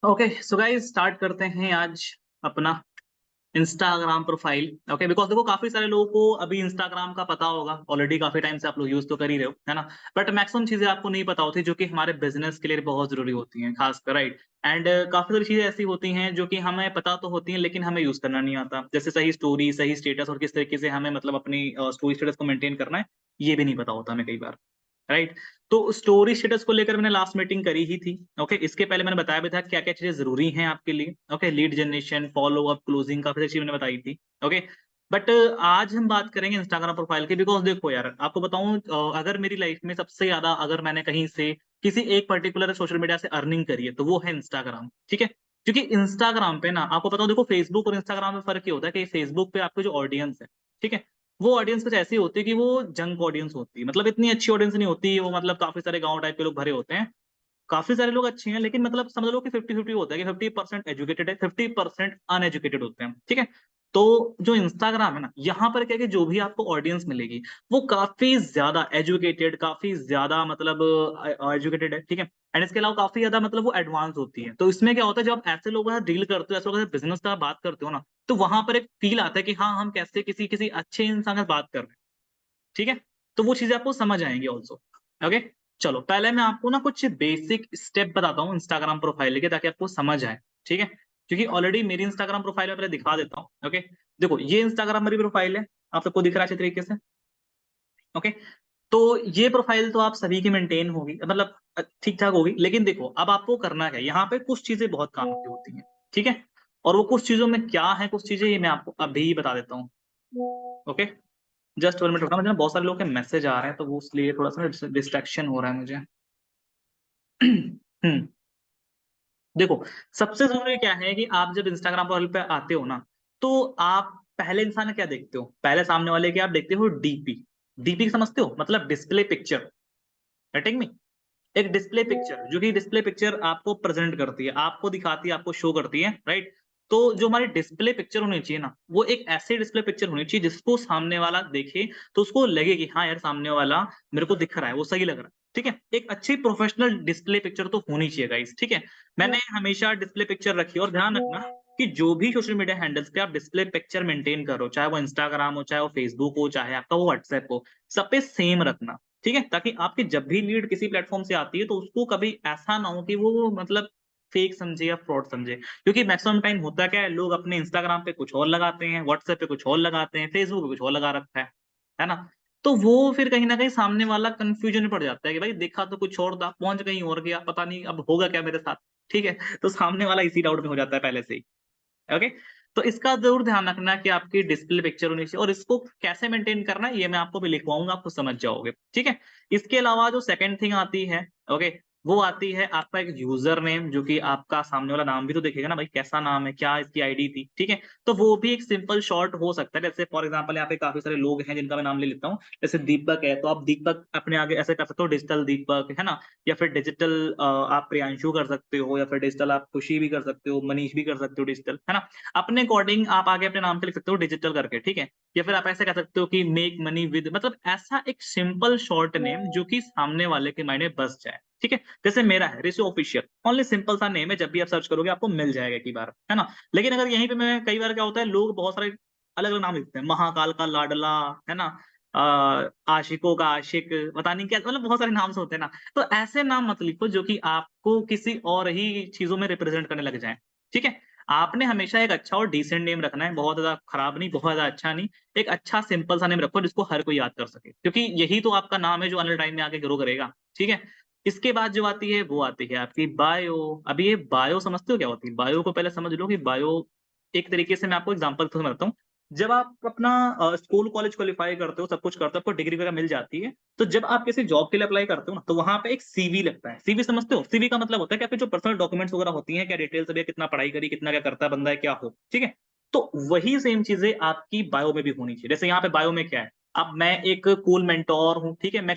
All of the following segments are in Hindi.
ओके सो गाइस स्टार्ट करते हैं आज अपना इंस्टाग्राम प्रोफाइल। ओके बिकॉज देखो काफी सारे लोगों को अभी इंस्टाग्राम का पता होगा ऑलरेडी, काफी टाइम से आप लोग यूज तो कर ही रहे हो, है ना। बट मैक्सिमम चीजें आपको नहीं पता होती जो कि हमारे बिजनेस के लिए बहुत जरूरी होती हैं, खासकर राइट। एंड काफी सारी चीजें ऐसी होती हैं जो कि हमें पता तो होती हैं लेकिन हमें यूज करना नहीं आता, जैसे सही स्टोरी, सही स्टेटस और किस तरीके से हमें मतलब अपनी स्टोरी स्टेटस को मेंटेन करना है, ये भी नहीं पता होता हमें कई बार, राइट। तो स्टोरी स्टेटस को लेकर मैंने लास्ट मीटिंग करी ही थी। ओके इसके पहले मैंने बताया भी था क्या क्या चीजें जरूरी हैं आपके लिए। Okay lead generation, follow up, closing, काफी सारी चीजें मैंने बताई थी। ओके बट आज हम बात करेंगे इंस्टाग्राम प्रोफाइल की, बिकॉज देखो यार आपको बताऊं, अगर मेरी लाइफ में सबसे ज्यादा अगर मैंने कहीं से किसी एक पर्टिकुलर सोशल मीडिया से अर्निंग करी है तो वो है इंस्टाग्राम, ठीक है। क्योंकि इंस्टाग्राम पे ना आपको बताऊं, देखो फेसबुक और इंस्टाग्राम में फर्क ये होता है कि फेसबुक पे आपकी जो ऑडियंस है, ठीक है, वो ऑडियंस कुछ ऐसी होती है कि वो जंक ऑडियंस होती है, मतलब इतनी अच्छी ऑडियंस नहीं होती वो, मतलब काफी सारे गांव टाइप के लोग भरे होते हैं। काफी सारे लोग अच्छे हैं लेकिन मतलब समझ लो कि 50-50 होता है कि 50% एजुकेटेड है, 50% अनएजुकेटेड होते हैं, ठीक है। तो जो इंस्टाग्राम है ना, यहाँ पर क्या है कि जो भी आपको ऑडियंस मिलेगी वो काफी ज्यादा एजुकेटेड, काफी ज्यादा मतलब एजुकेटेड है, ठीक है। एंड इसके अलावा काफी ज्यादा मतलब वो एडवांस होती है। तो इसमें क्या होता है, जब आप ऐसे लोगों के साथ डील करते हो, ऐसे लोगों के साथ बिजनेस का बात करते हो ना, तो वहां पर एक फील आता है कि हाँ हम कैसे किसी किसी अच्छे इंसान के साथ बात कर रहे हैं, ठीक है। तो वो चीजें आपको समझ आएंगी ऑल्सो। ओके चलो पहले मैं आपको ना कुछ बेसिक स्टेप बताता हूँ इंस्टाग्राम प्रोफाइल के, ताकि आपको समझ आए, ठीक है। क्योंकि ऑलरेडी मेरी इंस्टाग्राम प्रोफाइल में पहले दिखा देता हूँ। ओके देखो ये इंस्टाग्राम मेरी प्रोफाइल है, आप सबको दिख रहा है अच्छे तरीके से। ओके तो ये प्रोफाइल तो आप सभी की मेंटेन होगी, मतलब ठीक ठाक होगी, लेकिन देखो अब आपको करना क्या है, यहाँ पे कुछ चीजें बहुत काम की होती हैं, ठीक है। और वो कुछ चीजों में क्या है, कुछ चीजें ये मैं आपको अभी बता देता हूँ। ओके जस्ट 1 मिनट रुकना, मुझे ना बहुत सारे लोग के मैसेज आ रहे हैं तो वो इसलिए थोड़ा सा डिस्ट्रैक्शन हो रहा है मुझे। देखो सबसे जरूरी क्या है कि आप जब इंस्टाग्राम पे आते हो ना, तो आप पहले इंसान का क्या देखते हो, पहले सामने वाले के आप देखते हो डीपी। डीपी समझते हो, मतलब डिस्प्ले पिक्चर, गेटिंग मी। एक डिस्प्ले पिक्चर जो कि डिस्प्ले पिक्चर आपको प्रेजेंट करती है, आपको दिखाती है, आपको शो करती है, राइट। तो जो हमारी डिस्प्ले पिक्चर होनी चाहिए ना, वो एक ऐसी डिस्प्ले पिक्चर होनी चाहिए जिसको सामने वाला देखे तो उसको लगे कि हाँ यार सामने वाला मेरे को दिख रहा है, वो सही लग रहा है, ठीक है। एक अच्छी प्रोफेशनल डिस्प्ले पिक्चर तो होनी चाहिए गाइस, ठीक है। मैंने हमेशा डिस्प्ले पिक्चर रखी है, और ध्यान रखना कि जो भी सोशल मीडिया हैंडल्स पे आप डिस्प्ले पिक्चर मेंटेन करो, चाहे वो इंस्टाग्राम हो, चाहे वो फेसबुक हो, चाहे आपका वो व्हाट्सएप हो, सब पे सेम रखना, ठीक है। ताकि आपकी जब भी लीड किसी प्लेटफॉर्म से आती है तो उसको कभी ऐसा ना हो कि वो मतलब फेक समझे या फ्रॉड समझे, क्योंकि मैक्सिमम टाइम होता क्या है, लोग अपने इंस्टाग्राम पे कुछ और लगाते हैं, व्हाट्सएप पे कुछ और लगाते हैं, फेसबुक पे कुछ और लगा रखा है ना। तो वो फिर कहीं ना कहीं सामने वाला कंफ्यूजन में पड़ जाता है कि भाई देखा तो कुछ और था, पहुंच कहीं और गया, पता नहीं अब होगा क्या मेरे साथ, ठीक है। तो सामने वाला इसी डाउट में हो जाता है पहले से ही। ओके तो इसका जरूर ध्यान रखना कि आपकी डिस्प्ले पिक्चर होनी चाहिए, और इसको कैसे मेंटेन करना है ये मैं आपको भी लिखवाऊंगा, आपको समझ जाओगे, ठीक है। इसके अलावा जो सेकंड थिंग आती है, ओके, वो आती है आपका एक यूजर नेम, जो कि आपका सामने वाला नाम भी तो देखेगा ना भाई, कैसा नाम है, क्या इसकी आईडी थी, ठीक है। तो वो भी एक सिंपल शॉर्ट हो सकता है, जैसे फॉर एग्जांपल यहाँ पे काफी सारे लोग हैं जिनका मैं नाम ले लेता हूँ, जैसे दीपक है तो आप दीपक अपने आगे ऐसे कर सकते हो, डिजिटल दीपक, है ना। या फिर डिजिटल आप प्रियांशु कर सकते हो, या फिर डिजिटल आप खुशी भी कर सकते हो, मनीष भी कर सकते हो डिजिटल, है ना। अपने अकॉर्डिंग आप आगे अपने नाम पे लिख सकते हो डिजिटल करके, ठीक है। या फिर आप ऐसे कह सकते हो कि मेक मनी विद, मतलब ऐसा एक सिंपल शॉर्ट नेम जो कि सामने वाले के माइंड में बस जाए, ठीक है। जैसे मेरा है ऋषि ऑफिशियल, ओनली सिंपल सा नेम है, जब भी आप सर्च करोगे आपको मिल जाएगा एक ही बार, है ना। लेकिन अगर यहीं पे मैं कई बार क्या होता है, लोग बहुत सारे अलग अलग नाम लिखते हैं, महाकाल का लाडला, है ना, आशिकों का आशिक, पता नहीं क्या, मतलब बहुत सारे नाम से होते हैं ना। तो ऐसे नाम मत लिखो जो कि आपको किसी और ही चीजों में रिप्रेजेंट करने लग जाए, ठीक है। आपने हमेशा एक अच्छा और डिसेंट नेम रखना है, बहुत ज्यादा खराब नहीं, बहुत ज्यादा अच्छा नहीं। एक अच्छा सिंपल सा नेम रखो जिसको हर कोई याद कर सके, क्योंकि यही तो आपका नाम है जो आने टाइम में आगे ग्रो करेगा, ठीक है। इसके बाद जो आती है वो आती है आपकी बायो। अभी ये बायो समझते हो क्या होती है, बायो को पहले समझ लो कि बायो एक तरीके से मैं आपको एग्जांपल से समझाता हूँ। जब आप अपना स्कूल कॉलेज क्वालिफाई करते हो, सब कुछ करते हो, आपको डिग्री वगैरह मिल जाती है, तो जब आप किसी जॉब के लिए अप्लाई करते हो ना, तो वहां पे एक सीवी लगता है। सीवी समझते हो, सीवी का मतलब होता है कि आपके जो पर्सनल डॉक्यूमेंट्स वगैरह होती हैं, क्या डिटेल्स है, कितना पढ़ाई करी, कितना क्या करता है बंदा है, क्या हो, ठीक है। तो वही सेम चीजें आपकी बायो में भी होनी चाहिए। जैसे यहाँ पे बायो में क्या है, अब मैं एक कूल मेंटोर हूँ, ठीक है, मैं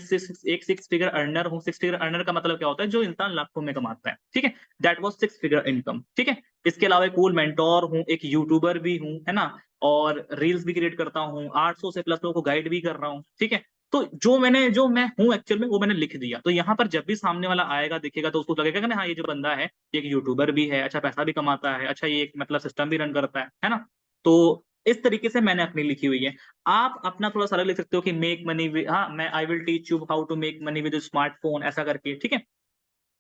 एक 6 फिगर अर्नर हूँ। 6 फिगर अर्नर का मतलब क्या होता है, जो इंसान लाखों में कमाता है, ठीक है। दैट वाज 6 फिगर इनकम, ठीक है। इसके अलावा एक कूल मेंटोर हूँ, एक यूट्यूबर भी हूँ, है ना, और रील्स भी क्रिएट करता हूँ, 800 से प्लस लोगों को गाइड भी कर रहा हूँ, ठीक है। तो जो मैं हूँ एक्चुअल में वो मैंने लिख दिया। तो यहाँ पर जब भी सामने वाला आएगा देखेगा तो उसको लगेगा कि ना हाँ ये जो बंदा है ये एक यूट्यूबर भी है, अच्छा पैसा भी कमाता है, अच्छा ये एक मतलब सिस्टम भी रन करता है ना। तो इस तरीके से मैंने अपनी लिखी हुई है। आप अपना थोड़ा सा अलग लिख सकते हो कि मेक मनी विद, हाँ मैं I will teach you how to make money with smartphone, ऐसा करके, ठीक है।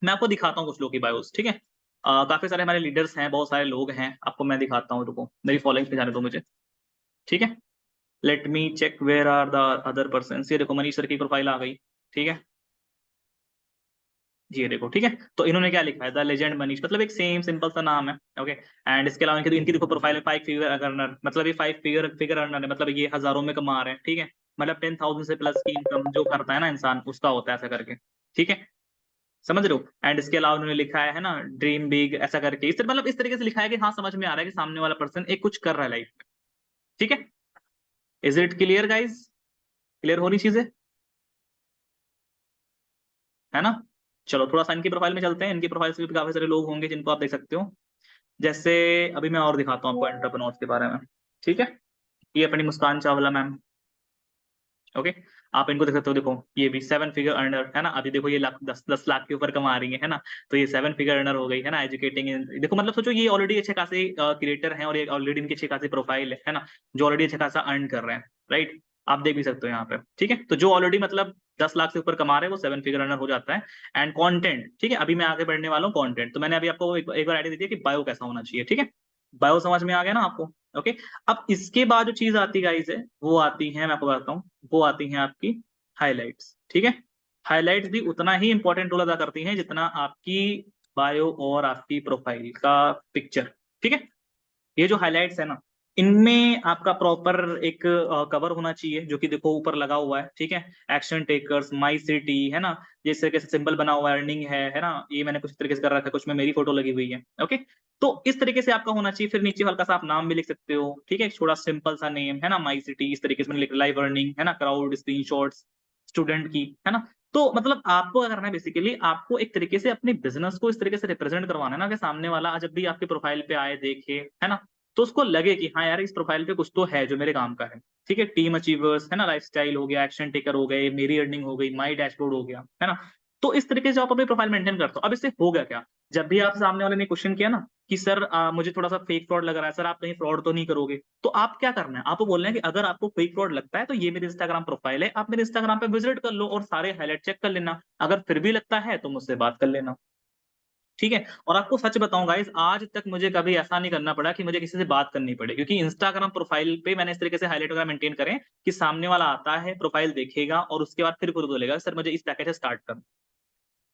मैं आपको दिखाता हूँ कुछ लोगों की बायोस, ठीक है। काफी सारे हमारे लीडर्स हैं, बहुत सारे लोग हैं, आपको मैं दिखाता हूँ, रुको मेरी फॉलोइंग पे जाने दो मुझे, ठीक है। Let me check where are the other person. ये देखो मनीष सर की प्रोफाइल आ गई, ठीक है। ये देखो, ठीक है। तो इन्होंने क्या लिखा है, द लेजेंड मनीष, मतलब एक सेम सिंपल सा नाम है, ओके। एंड इसके अलावा इनकी देखो प्रोफाइल है 5 फिगर अर्नर, मतलब ये 5 फिगर अर्नर है, मतलब ये हजारों में कमा रहे हैं, ठीक है। मतलब 10,000 से प्लस की इनकम जो करता है ना इंसान उसका होता है ऐसा करके, ठीक है। समझ रहे हो। एंड इसके अलावा उन्होंने लिखा है ना ड्रीम बिग, ऐसा करके, इस मतलब इस तरीके से लिखा है कि हाँ समझ में आ रहा है कि सामने वाला पर्सन एक कुछ कर रहा है लाइफ में, ठीक है। Is it clear guys, clear हो रही चीजें, है ना। चलो थोड़ा सा इनकी प्रोफाइल में चलते हैं। इनकी प्रोफाइल से भी काफी सारे लोग होंगे जिनको आप देख सकते हो। जैसे अभी मैं और दिखाता हूँ आपको एंटरप्रेन्योर्स के बारे में, ठीक है। ये अपनी मुस्कान चावला मैम, ओके। आप इनको देख सकते हो, देखो ये भी 7 फिगर अर्नर है ना। अभी देखो ये लाख 10 लाख के ऊपर कमा रही है ना। तो ये 7 फिगर अर्नर हो गई है ना, एजुकेटिंग। देखो मतलब सोचो ये ऑलरेडी अच्छे खासे क्रिएटर हैं और ये ऑलरेडी इनकी अच्छी खासी प्रोफाइल है ना, जो ऑलरेडी अच्छा खासा अर्न कर रहे हैं, राइट। आप देख भी सकते हो यहाँ पे, ठीक है। तो जो ऑलरेडी मतलब 10 लाख से ऊपर कमा रहे हैं वो 7 फिगर अर्नर हो जाता है। एंड कंटेंट, ठीक है। अभी मैं आगे बढ़ने वाला हूँ कंटेंट। तो मैंने अभी आपको एक बार आइडिया दी थी कि बायो कैसा होना चाहिए, ठीक है। बायो समझ में आ गया ना आपको, ओके। अब इसके बाद जो चीज आती गाइस है वो आती है, मैं आपको बताता हूँ, वो आती है आपकी हाइलाइट्स, ठीक है। हाइलाइट्स भी उतना ही इंपॉर्टेंट रोल अदा करती हैं जितना आपकी बायो और आपकी प्रोफाइल का पिक्चर, ठीक है। ये जो हाइलाइट्स है ना, इनमें आपका प्रॉपर एक कवर होना चाहिए जो कि देखो ऊपर लगा हुआ है, ठीक है। एक्शन टेकर्स, माई सिटी, है ना। जिस तरीके से सिंबल बना हुआ है, अर्निंग है ना। ये मैंने कुछ तरीके से कर रखा है, कुछ में मेरी फोटो लगी हुई है, ओके। तो इस तरीके से आपका होना चाहिए। फिर नीचे हल्का सा आप नाम भी लिख सकते हो, ठीक है, थोड़ा सिंपल सा नेम, है ना, माई सिटी, इस तरीके से मैंने लिख लाइव अर्निंग, है ना, क्राउड, स्क्रीनशॉट्स, स्टूडेंट की, है ना। तो मतलब आपको क्या करना है, बेसिकली आपको एक तरीके से अपने बिजनेस को इस तरीके से रिप्रेजेंट करवाना है ना कि सामने वाला जब भी आपके प्रोफाइल पे आए देखे, है ना, तो उसको लगे कि हाँ यार इस प्रोफाइल पे कुछ तो है जो मेरे काम का है, ठीक है। टीम अचीवर्स, है ना, लाइफस्टाइल हो गया, एक्शन टेकर हो गए, मेरी अर्निंग हो गई, माई डैशबोर्ड हो गया, है ना। तो इस तरीके से आप अपनी प्रोफाइल मेंटेन करते हो। अब इससे होगा क्या, जब भी आप सामने वाले ने क्वेश्चन किया ना कि सर मुझे थोड़ा सा फेक फ्रॉड लग रहा है, सर आप कहीं फ्रॉड तो नहीं करोगे, तो आप क्या करना है, आपको बोलना है कि अगर आपको फेक फ्रॉड लगता है तो ये मेरी इंस्टाग्राम प्रोफाइल है, आप मेरे इंस्टाग्राम पे विजिट कर लो और सारे हाईलाइट चेक कर लेना। अगर फिर भी लगता है तो मुझसे बात कर लेना, ठीक है। और आपको सच बताऊं गाइस, आज तक मुझे कभी ऐसा नहीं करना पड़ा कि मुझे किसी से बात करनी पड़े, क्योंकि इंस्टाग्राम प्रोफाइल पे मैंने इस तरीके से हाईलाइट वगैरह मेंटेन करें कि सामने वाला आता है, प्रोफाइल देखेगा और उसके बाद फिर खुद बोलेगा सर मुझे इस पैकेज से स्टार्ट कर,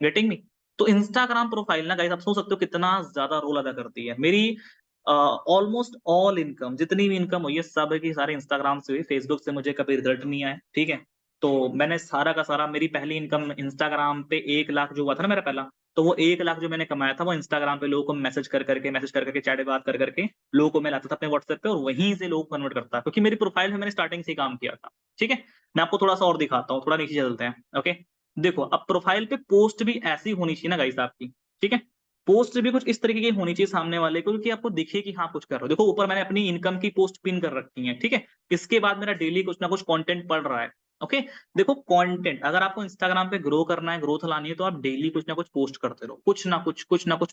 गेटिंग मी। तो इंस्टाग्राम प्रोफाइल ना गाइस आप सोच सकते हो कितना ज्यादा रोल अदा करती है। मेरी ऑलमोस्ट ऑल इनकम, जितनी भी इनकम हुई है सब की सारे इंस्टाग्राम से हुई, फेसबुक से मुझे कभी रिजल्ट नहीं आया, ठीक है। तो मैंने सारा का सारा, मेरी पहली इनकम इंस्टाग्राम पे 1 लाख जो हुआ था ना मेरा पहला, तो वो 1 लाख जो मैंने कमाया था वो इंस्टाग्राम पे लोगों को मैसेज कर करके चैट बात कर करके लोगों को मैं लाता था अपने व्हाट्सएप पे और वहीं से लोग कन्वर्ट करता, क्योंकि मेरी प्रोफाइल में मैंने स्टार्टिंग से ही काम किया था, ठीक है। मैं आपको थोड़ा सा और दिखाता हूँ, थोड़ा नीचे चलते हैं, ओके। देखो अब प्रोफाइल पे पोस्ट भी ऐसी होनी चाहिए ना गाइस आपकी, ठीक है। पोस्ट भी कुछ इस तरीके की होनी चाहिए सामने वाले को कि आपको दिखे कि हाँ कुछ कर रहे हो। देखो ऊपर मैंने अपनी इनकम की पोस्ट पिन कर रखी है, ठीक है। इसके बाद मेरा डेली कुछ ना कुछ कंटेंट पड़ रहा है, ओके। देखो कंटेंट अगर आपको इंस्टाग्राम पे ग्रो करना है, ग्रोथ लानी है, तो आप डेली कुछ ना कुछ पोस्ट करते रहो, कुछ ना कुछ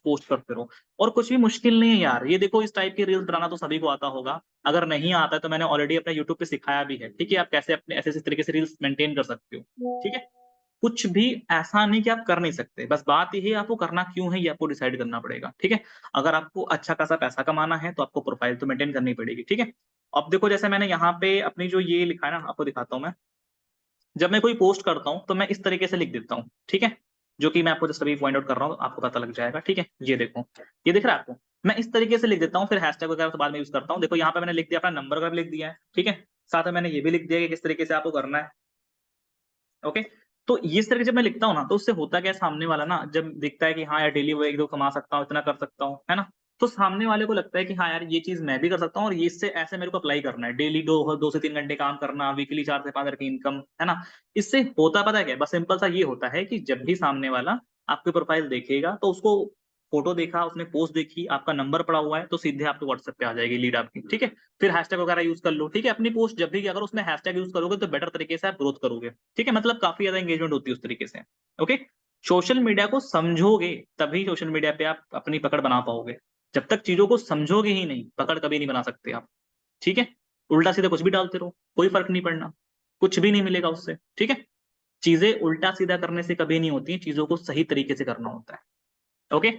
पोस्ट करते रहो। और कुछ भी मुश्किल नहीं है यार, ये देखो इस टाइप की रील्स बनाना तो सभी को आता होगा। अगर नहीं आता है तो मैंने ऑलरेडी अपने यूट्यूब पे सिखाया भी है, ठीक है, आप कैसे अपने ऐसे तरीके से रील्स मेंटेन कर सकते हो, ठीक है। कुछ भी ऐसा नहीं कि आप कर नहीं सकते, बस बात यही है आपको करना क्यों है ये आपको डिसाइड करना पड़ेगा, ठीक है। अगर आपको अच्छा खासा पैसा कमाना है तो आपको प्रोफाइल तो मेंटेन करनी पड़ेगी, ठीक है। अब देखो जैसे मैंने यहाँ पे अपनी जो ये लिखा है ना, आपको दिखाता हूँ मैं। जब मैं कोई पोस्ट करता हूँ तो मैं इस तरीके से लिख देता हूँ, ठीक है। जो कि मैं आपको जस्ट अभी पॉइंट आउट कर रहा हूँ, आपको पता लग जाएगा, ठीक है। ये देखो, ये दिख रहा है आपको। मैं इस तरीके से लिख देता हूँ, फिर हैशटैग वगैरह तो बाद में यूज करता हूँ। देखो यहाँ पे मैंने लिख दिया, अपना नंबर वगैरह लिख दिया है, ठीक है। साथ में मैंने ये भी लिख दिया कि किस तरीके से आपको करना है, ओके। तो इस तरह से जब मैं लिखता हूँ ना तो उससे होता क्या है, सामने वाला ना जब दिखता है कि हाँ यार डेली वो 1-2 कमा सकता हूँ, इतना कर सकता हूँ, है ना। तो सामने वाले को लगता है कि हाँ यार ये चीज मैं भी कर सकता हूँ और ये इससे ऐसे मेरे को अप्लाई करना है, डेली 2 से 3 घंटे काम करना, वीकली 4 से 5 हज़ार की इनकम, है ना। इससे होता पता है क्या, बस सिंपल सा ये होता है कि जब भी सामने वाला आपकी प्रोफाइल देखेगा तो उसको फोटो देखा, उसने पोस्ट देखी, आपका नंबर पड़ा हुआ है, तो सीधे आपके व्हाट्सएप पे आ जाएगी लीड आपकी, ठीक है। फिर हैशटैग वगैरह यूज कर लो, ठीक है। अपनी पोस्ट जब भी अगर उसमें हैशटैग यूज करोगे तो बेटर तरीके से आप ग्रोथ करोगे, ठीक है। मतलब काफी ज्यादा एंगेजमेंट होती है उस तरीके से। ओके, सोशल मीडिया को समझोगे तभी सोशल मीडिया पे आप अपनी पकड़ बना पाओगे। जब तक चीजों को समझोगे ही नहीं, पकड़ कभी नहीं बना सकते आप, ठीक है। उल्टा सीधा कुछ भी डालते रहो, कोई फर्क नहीं पड़ना, कुछ भी नहीं मिलेगा उससे, ठीक है। चीजें उल्टा सीधा करने से कभी नहीं होती, चीजों को सही तरीके से करना होता है। Okay,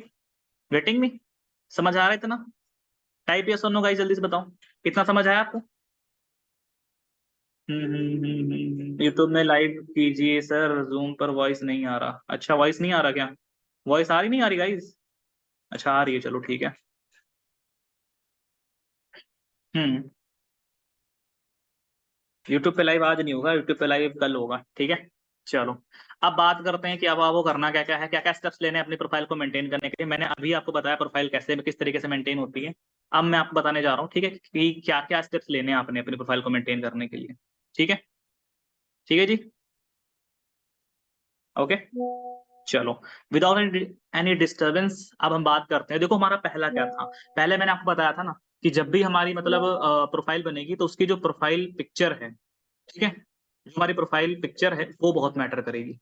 getting me? समझ आ रहा है इतना? टाइप यस और नो गाइस, जल्दी से बताओ, कितना समझ आया आपको? यूट्यूब में लाइव कीजिए सर, जूम पर वॉइस नहीं आ रहा। अच्छा, वॉइस नहीं आ रहा क्या? वॉइस आ रही नहीं आ रही गाइस? अच्छा, आ रही है, चलो ठीक है। हम्म यूट्यूब पे लाइव आज नहीं होगा, यूट्यूब पे लाइव कल होगा, ठीक है। चलो, अब बात करते हैं कि अब वो करना क्या क्या है, क्या क्या स्टेप्स लेने हैं अपनी प्रोफाइल को मेंटेन करने के लिए। मैंने अभी आपको बताया प्रोफाइल कैसे किस तरीके से मेंटेन होती है। अब मैं आपको बताने जा रहा हूँ, ठीक है, कि क्या क्या स्टेप्स लेने हैं आपने अपनी प्रोफाइल को मेंटेन करने के लिए, ठीक है। ठीक है जी, ओके। चलो, विदाउट एनी डिस्टरबेंस अब हम बात करते हैं। देखो हमारा पहला क्या था, पहले मैंने आपको बताया था ना कि जब भी हमारी मतलब प्रोफाइल बनेगी तो उसकी जो प्रोफाइल पिक्चर है, ठीक है, जो हमारी प्रोफाइल पिक्चर है वो बहुत मैटर करेगी,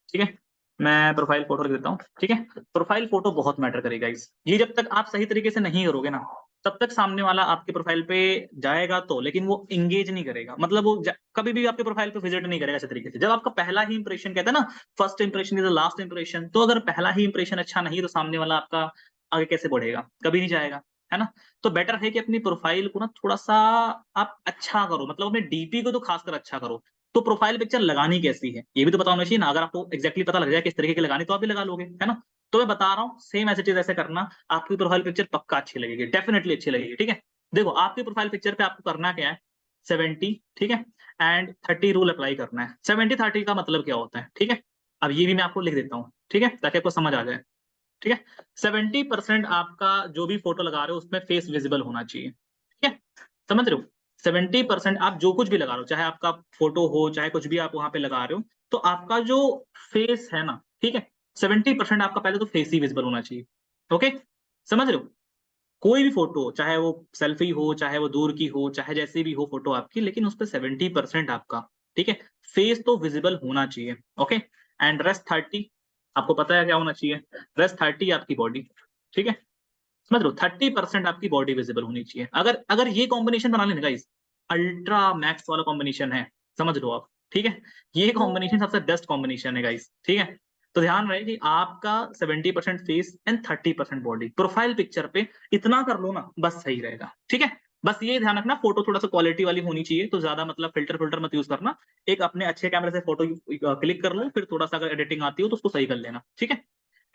ठीक है। मैं प्रोफाइल फोटो लिख देता हूँ, ठीक है। प्रोफाइल फोटो बहुत मैटर करेगा इस ये जब तक आप सही तरीके से नहीं करोगे ना, तब तक सामने वाला आपके प्रोफाइल पे जाएगा तो, लेकिन वो इंगेज नहीं करेगा, मतलब वो कभी भी आपके प्रोफाइल पे विजिट नहीं करेगा अच्छे तरीके से। जब आपका पहला ही इंप्रेशन, कहते हैं ना, first impression is the last impression, तो अगर पहला ही इंप्रेशन अच्छा नहीं तो सामने वाला आपका आगे कैसे बढ़ेगा, कभी नहीं जाएगा, है ना। तो बेटर है कि अपनी प्रोफाइल को ना थोड़ा सा आप अच्छा करो, मतलब अपने डीपी को तो खासकर अच्छा करो। तो प्रोफाइल पिक्चर लगानी कैसी है ये भी तो पता होना चाहिए ना। अगर आपको एग्जैक्टली पता लग जाए किस तरीके की लगानी तो आप भी लगा लोगे, है ना। तो मैं बता रहा हूँ, सेम ऐसे चीज ऐसे करना, आपकी प्रोफाइल पिक्चर पक्का अच्छी लगेगी, डेफिनेटली अच्छी लगेगी, ठीक है। देखो आपकी प्रोफाइल पिक्चर पे आपको करना क्या है, 70, ठीक है, एंड 30 रूल अप्लाई करना है। 70-30 का मतलब क्या होता है, ठीक है। अब ये भी मैं आपको लिख देता हूँ, ठीक है, ताकि आपको समझ आ जाए, ठीक है। 70% आपका जो भी फोटो लगा रहे हो उसमें फेस विजिबल होना चाहिए, ठीक है। समझ रहे हो? 70% आप जो कुछ भी लगा रहे हो, चाहे आपका फोटो हो चाहे कुछ भी आप वहां पे लगा रहे हो, तो आपका जो फेस है ना, ठीक है, 70% आपका पहले तो फेस ही विजिबल होना चाहिए। ओके, समझ रहे हो? कोई भी फोटो, चाहे वो सेल्फी हो चाहे वो दूर की हो चाहे जैसी भी हो फोटो आपकी, लेकिन उस पर 70% आपका, ठीक है, फेस तो विजिबल होना चाहिए। ओके, एंड रेस्ट 30 आपको पता है क्या होना चाहिए, रेस्ट 30 आपकी बॉडी, ठीक है। समझ लो, 30% आपकी बॉडी विजिबल होनी चाहिए। अगर अगर ये कॉम्बिनेशन बना लेना गाइस, अल्ट्रा मैक्स वाला कॉम्बिनेशन है, समझ लो आप, ठीक है। ये कॉम्बिनेशन सबसे बेस्ट कॉम्बिनेशन है गाइस, ठीक है। तो ध्यान रहे कि आपका 70% face and 30% body profile picture पे इतना कर लो ना, बस सही रहेगा, ठीक है। बस ये ध्यान रखना, फोटो थोड़ा सा क्वालिटी वाली होनी चाहिए, तो ज्यादा मतलब फिल्टर फिल्टर मत यूज करना। एक अपने अच्छे कैमरे से फोटो क्लिक कर लो, फिर थोड़ा सा अगर एडिटिंग आती हो तो उसको सही कर लेना, ठीक है।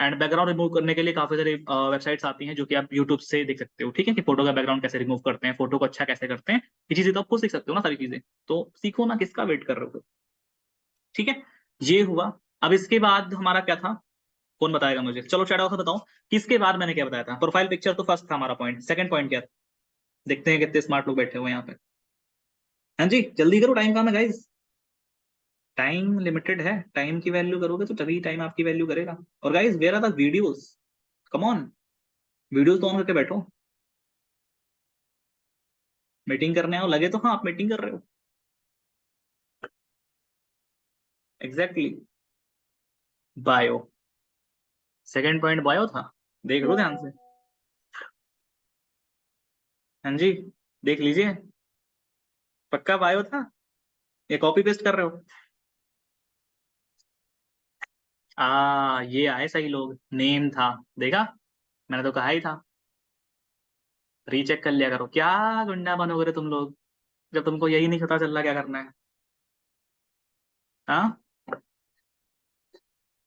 एंड बैकग्राउंड रिमूव करने के लिए काफी सारी वेबसाइट्स आती हैं जो कि आप यूट्यूब से देख सकते हो, ठीक है, कि फोटो का बैकग्राउंड कैसे रिमूव करते हैं, फोटो को अच्छा कैसे करते हैं। ये चीजें तो आप खुद सीख सकते हो ना, सारी चीजें तो सीखो ना, किसका वेट कर रहे हो, ठीक है। ये हुआ। अब इसके बाद हमारा क्या था, कौन बताएगा मुझे? चलो चैट बॉक्स में बताओ कि इसके बाद मैंने क्या बताया था। प्रोफाइल पिक्चर तो फर्स्ट था हमारा पॉइंट, सेकंड पॉइंट क्या था? देखते हैं कितने स्मार्ट लोग बैठे हुए हैं यहाँ पे। हाँ जी, जल्दी करो, टाइम कम है गाइस, टाइम लिमिटेड है, टाइम की वैल्यू करोगे तो तभी टाइम आपकी वैल्यू करेगा। और guys, where are the videos? Come on, videos तो ऑन करके बैठो, मीटिंग करने आओ, लगे तो हाँ आप मीटिंग कर रहे हो। Exactly exactly. Bio, second point bio था, देख लो ध्यान से। हाँ जी, देख लीजिए, पक्का बायो था, ये कॉपी पेस्ट कर रहे हो? ये आए सही लोग, नेम था, देखा, मैंने तो कहा ही था। रीचेक कर लिया करो, क्या गुंडा बनोगे रे तुम लोग, जब तुमको यही नहीं पता चल रहा क्या करना है। हाँ,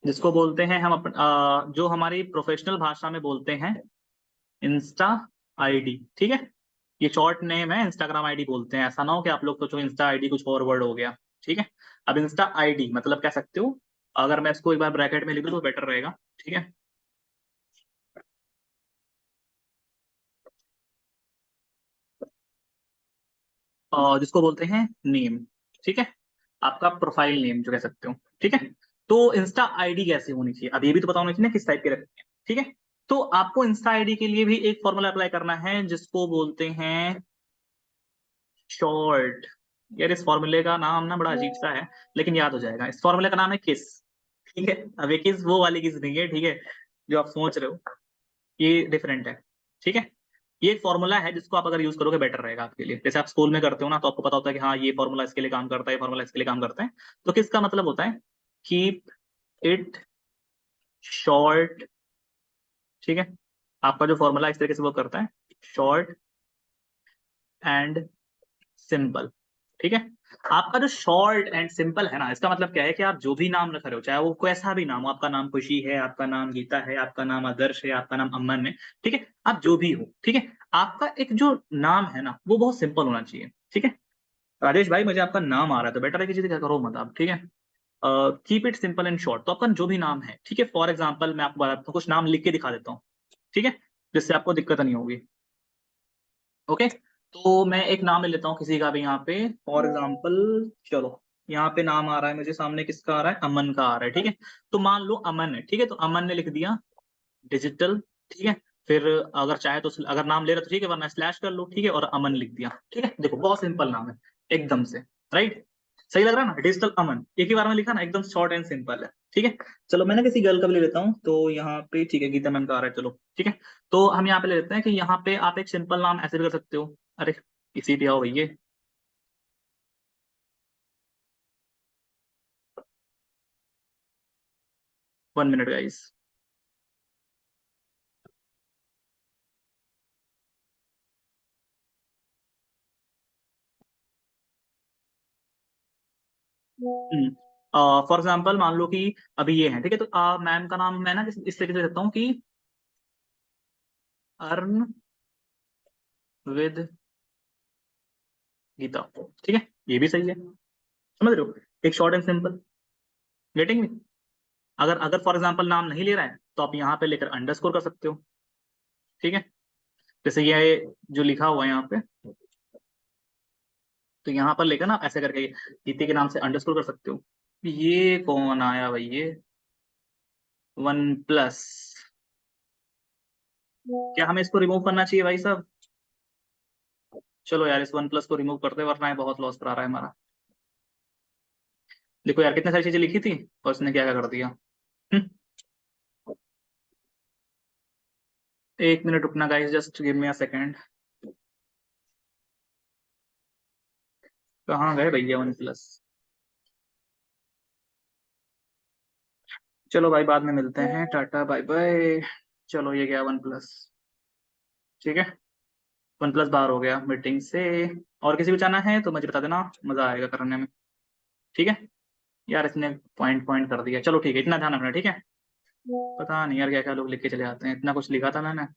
जिसको बोलते हैं हम जो हमारी प्रोफेशनल भाषा में बोलते हैं इंस्टा आईडी, ठीक है। ये शॉर्ट नेम है, इंस्टाग्राम आईडी बोलते हैं, ऐसा ना हो कि आप लोग सोचो इंस्टा आईडी कुछ और वर्ड हो गया, ठीक है। अब इंस्टा आईडी मतलब कह सकते हो, अगर मैं इसको एक बार ब्रैकेट में लिख दूं तो बेटर रहेगा, ठीक है। जिसको बोलते हैं नेम, ठीक है, आपका प्रोफाइल नेम जो कह सकते हो, ठीक है। तो इंस्टा आईडी कैसी होनी चाहिए, अब ये भी तो पता होना चाहिए ना किस टाइप की रखनी है, ठीक है। तो आपको इंस्टा आईडी के लिए भी एक फॉर्मूला अप्लाई करना है जिसको बोलते हैं शॉर्ट। यार इस फॉर्मूले का नाम ना बड़ा अजीब सा है, लेकिन याद हो जाएगा। इस फॉर्मूले का नाम है किस। ठीक है, अब ये किस वो वाली किस नहीं है, ठीक है, जो आप सोच रहे हो, ये डिफरेंट है। ठीक है, ये एक फॉर्मूला है जिसको आप अगर यूज करोगे बेटर रहेगा आपके लिए। जैसे आप स्कूल में करते हो ना, तो आपको पता होता है कि हाँ ये फॉर्मूला इसके लिए काम करता है, ये फॉर्मूला इसके लिए काम करता है। तो किसका मतलब होता है कीप इट शॉर्ट। ठीक है, आपका जो फॉर्मूला इस तरीके से वर्क करता है, शॉर्ट एंड सिंपल। ठीक है, आपका जो शॉर्ट एंड सिंपल है ना, इसका मतलब क्या है कि आप जो भी नाम रख रहे हो, चाहे वो कैसा भी नाम हो, आपका नाम खुशी है, आपका नाम गीता है, आपका नाम आदर्श है, आपका नाम अमन है, ठीक है, आप जो भी हो, ठीक है, आपका एक जो नाम है ना वो बहुत सिंपल होना चाहिए। ठीक है, राजेश भाई मुझे आपका नाम आ रहा है तो बेटर है कि चीजें क्या करो मत आप। ठीक है, keep it simple and short. तो आपका जो भी नाम है, ठीक है, फॉर एग्जाम्पल मैं आपको बताता हूँ, कुछ नाम लिख के दिखा देता हूँ, ठीक है, जिससे आपको दिक्कत नहीं होगी। ओके, तो मैं एक नाम ले लेता हूँ किसी का भी यहाँ पे, फॉर एग्जाम्पल चलो यहाँ पे नाम आ रहा है मुझे सामने, किसका आ रहा है, अमन का आ रहा है। ठीक है, तो मान लो अमन है, ठीक है, तो अमन ने लिख दिया डिजिटल। ठीक है, फिर अगर चाहे तो अगर नाम ले रहा तो ठीक है, वरना स्लैश कर लो, ठीक है, और अमन लिख दिया। ठीक है, देखो बहुत सिंपल नाम है एकदम से, राइट, सही लग रहा है ना, डिजिटल अमन एक ही बार में लिखा ना, एकदम शॉर्ट एंड सिंपल है। ठीक है, चलो मैं ना किसी गर्ल का भी ले लेता हूँ, तो यहाँ पे ठीक है गीता मैम का आ रहा है, चलो ठीक है, तो हम यहाँ पे ले लेते हैं कि यहाँ पे आप एक सिंपल नाम ऐसे भी कर सकते हो। अरे इसी पे आओ भैया, 1 मिनट गाइस। फॉर एग्जाम्पल मान लो कि अभी ये है, ठीक है, तो मैम का नाम मैं ना इस तरीके से रखता हूँ कि अर्न विद गीता। ठीक है, ये भी सही है, समझ रहे हो, एक short and simple, getting me. अगर अगर फॉर एग्जाम्पल नाम नहीं ले रहा है तो आप यहाँ पे लेकर अंडरस्कोर कर सकते हो। ठीक है, जैसे ये जो लिखा हुआ है यहाँ पे, तो यहाँ पर लेकर ना ऐसे करके गीते के नाम से अंडरस्कोर कर सकते हो। ये कौन आया भाई, ये वन प्लस, क्या हमें इसको रिमूव करना चाहिए भाई साहब? चलो यार इस वन प्लस को रिमूव करते हैं, वरना ये बहुत लॉस करा रहा है हमारा। देखो यार कितने सारी चीजें लिखी थी और इसने क्या क्या कर दिया। हम्म, 1 मिनट रुकना guys, just give me a second. कहाँ गए भैया वन प्लस? चलो भाई बाद में मिलते हैं, टाटा बाय बाय। चलो ये गया वन प्लस। ठीक है, वन प्लस बाहर हो गया मीटिंग से। और किसी को जाना है तो मुझे बता देना, मजा आएगा करने में। ठीक है, यार इसने पॉइंट पॉइंट कर दिया, चलो ठीक है, इतना ध्यान रखना, ठीक है। पता नहीं यार क्या क्या लोग लिख के चले जाते हैं, इतना कुछ लिखा था मैंने।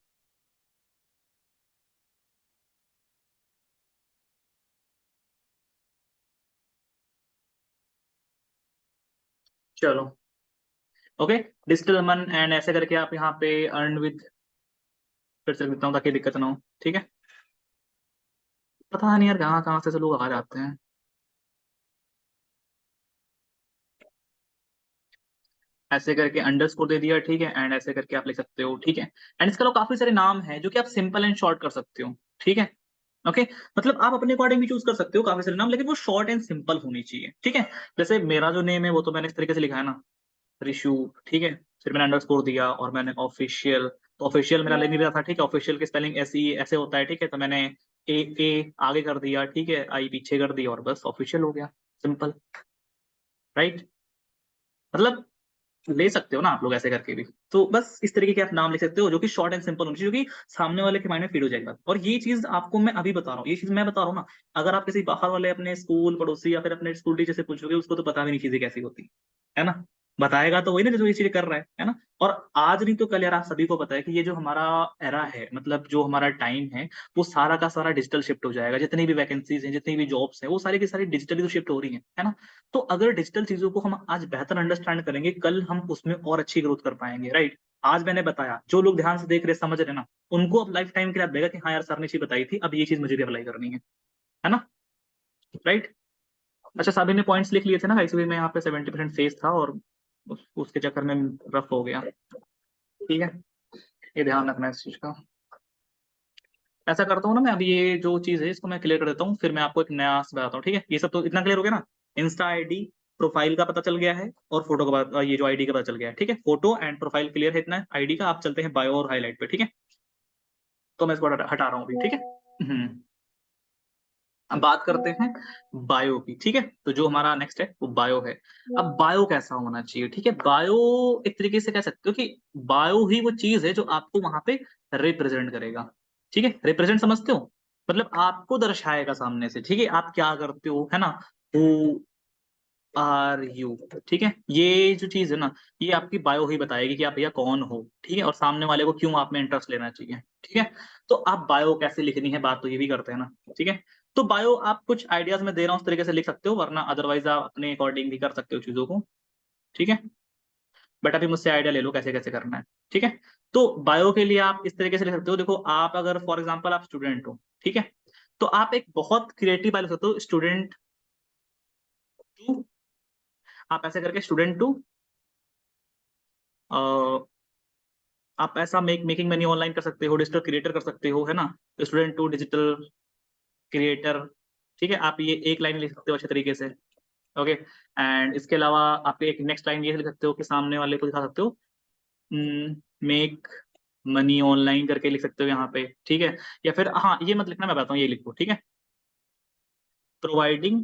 चलो ओके, डिजिटल मन एंड ऐसे करके आप यहाँ पे अर्न विद फिर से लिखता हूँ ताकि दिक्कत ना हो। ठीक है, पता नहीं यार कहाँ कहाँ से लोग आ जाते हैं। ऐसे करके अंडरस्कोर दे दिया, ठीक है, एंड ऐसे करके आप लिख सकते हो। ठीक है, एंड इसके अलावा काफी सारे नाम हैं जो कि आप सिंपल एंड शॉर्ट कर सकते हो। ठीक है, ओके, मतलब आप अपने अकॉर्डिंग भी चूज कर सकते हो काफी सारे नाम, लेकिन वो शॉर्ट एंड सिंपल होनी चाहिए। ठीक है, जैसे मेरा जो नेम है वो तो मैंने इस तरीके से लिखा है ना, ऋषु। ठीक है, फिर मैंने अंडरस्कोर दिया और मैंने ऑफिशियल, तो ऑफिशियल मेरा लिख नहीं रहा था, ठीक है, ऑफिशियल की स्पेलिंग ऐसी ऐसे होता है, ठीक है, तो मैंने ए आगे कर दिया, ठीक है, आई पीछे कर दिया और बस ऑफिशियल हो गया, सिंपल, राइट। मतलब ले सकते हो ना आप लोग ऐसे करके भी। तो बस इस तरीके के आप नाम लिख सकते हो जो कि शॉर्ट एंड सिंपल होनी चाहिए, जो कि सामने वाले के माइंड में फीड हो जाएगा। और ये चीज आपको मैं अभी बता रहा हूँ, ये चीज मैं बता रहा हूँ ना, अगर आप किसी बाहर वाले अपने स्कूल पड़ोसी या फिर अपने स्कूल टीचर से पूछोगे, उसको तो पता भी नहीं चीजें कैसी होती है ना। बताएगा तो वही ना जो ये चीजें कर रहा है ना। और आज नहीं तो कल यार आप सभी को पता है कि ये जो हमारा एरा है, मतलब जो हमारा टाइम है, वो सारा का सारा डिजिटल शिफ्ट हो जाएगा। जितनी भी वैकेंसीज हैं, जितनी भी जॉब्स हैं, वो सारी की सारी डिजिटली तो शिफ्ट हो रही है ना। तो अगर डिजिटल चीजों को हम आज बेहतर अंडरस्टैंड करेंगे, कल हम उसमें और अच्छी ग्रोथ कर पाएंगे, राइट। आज मैंने बताया, जो लोग ध्यान से देख रहे समझ रहे ना, उनको अब लाइफ टाइम के लिए लगेगा कि हाँ यार सर ने चीज बताई थी, अब ये चीज मुझे भी अप्लाई करनी है ना, राइट। अच्छा सभी ने पॉइंट्स लिख लिए थे ना, इसलिए मैं यहाँ पे 70% फेस था और उसके चक्कर में रफ हो गया। ठीक है, ये ध्यान रखना है इस चीज का। ऐसा करता हूँ ना मैं, अभी ये जो चीज है इसको मैं क्लियर कर देता हूँ, फिर मैं आपको एक नया बताता हूँ, ठीक है। ये सब तो इतना क्लियर हो गया ना, इंस्टा आईडी, प्रोफाइल का पता चल गया है, और फोटो का ये जो आईडी का पता चल गया है, ठीक है। फोटो एंड प्रोफाइल क्लियर है इतना आईडी का। आप चलते हैं बायो और हाईलाइट पे, ठीक है। तो मैं इसको हटा रहा हूँ अभी, ठीक है। अब बात करते हैं बायो की, ठीक है। तो जो हमारा नेक्स्ट है वो बायो है। अब बायो कैसा होना चाहिए, ठीक है। बायो एक तरीके से कह सकते हो कि बायो ही वो चीज है जो आपको वहां पे रिप्रेजेंट करेगा, ठीक है। रिप्रेजेंट समझते हो, मतलब आपको दर्शाएगा सामने से, ठीक है। आप क्या करते हो, है ना। हु आर यू, ठीक है। ये जो चीज है ना, ये आपकी बायो ही बताएगी कि आप भैया कौन हो, ठीक है, और सामने वाले को क्यों आप में इंटरेस्ट लेना चाहिए, ठीक है। तो आप बायो कैसे लिखनी है, बात तो ये भी करते हैं ना, ठीक है। तो बायो आप कुछ आइडियाज में दे रहा हूँ, उस तरीके से लिख सकते हो, वरना अदरवाइज आप अपने अकॉर्डिंग भी कर सकते हो चीजों को, ठीक है। बट अभी मुझसे आइडिया ले लो कैसे कैसे करना है, ठीक है। तो बायो के लिए आप इस तरीके से लिख सकते हो, देखो आप अगर फॉर एग्जाम्पल आप स्टूडेंट हो, ठीक है, तो आप एक बहुत क्रिएटिव बायो लिख सकते हो, स्टूडेंट टू। आप ऐसे करके स्टूडेंट टू, आप ऐसा मेकिंग मनी ऑनलाइन कर सकते हो, डिजिटल क्रिएटर कर सकते हो, है ना। स्टूडेंट टू डिजिटल क्रिएटर, ठीक है। आप ये एक लाइन लिख सकते हो अच्छे तरीके से, ओके। एंड इसके अलावा आप एक नेक्स्ट लाइन ये लिख सकते हो कि सामने वाले को दिखा सकते हो, मेक मनी ऑनलाइन करके लिख सकते हो यहाँ पे, ठीक है। या फिर हाँ, ये मत लिखना, मैं बताता हूँ, ये लिखो, ठीक है। Providing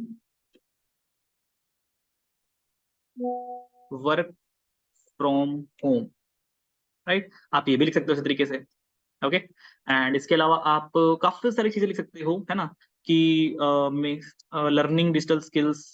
work from home, right. आप ये भी लिख सकते हो इस तरीके से, ओके। एंड इसके अलावा आप काफी सारी चीजें लिख सकते हो, है ना, कि लर्निंग डिजिटल स्किल्स,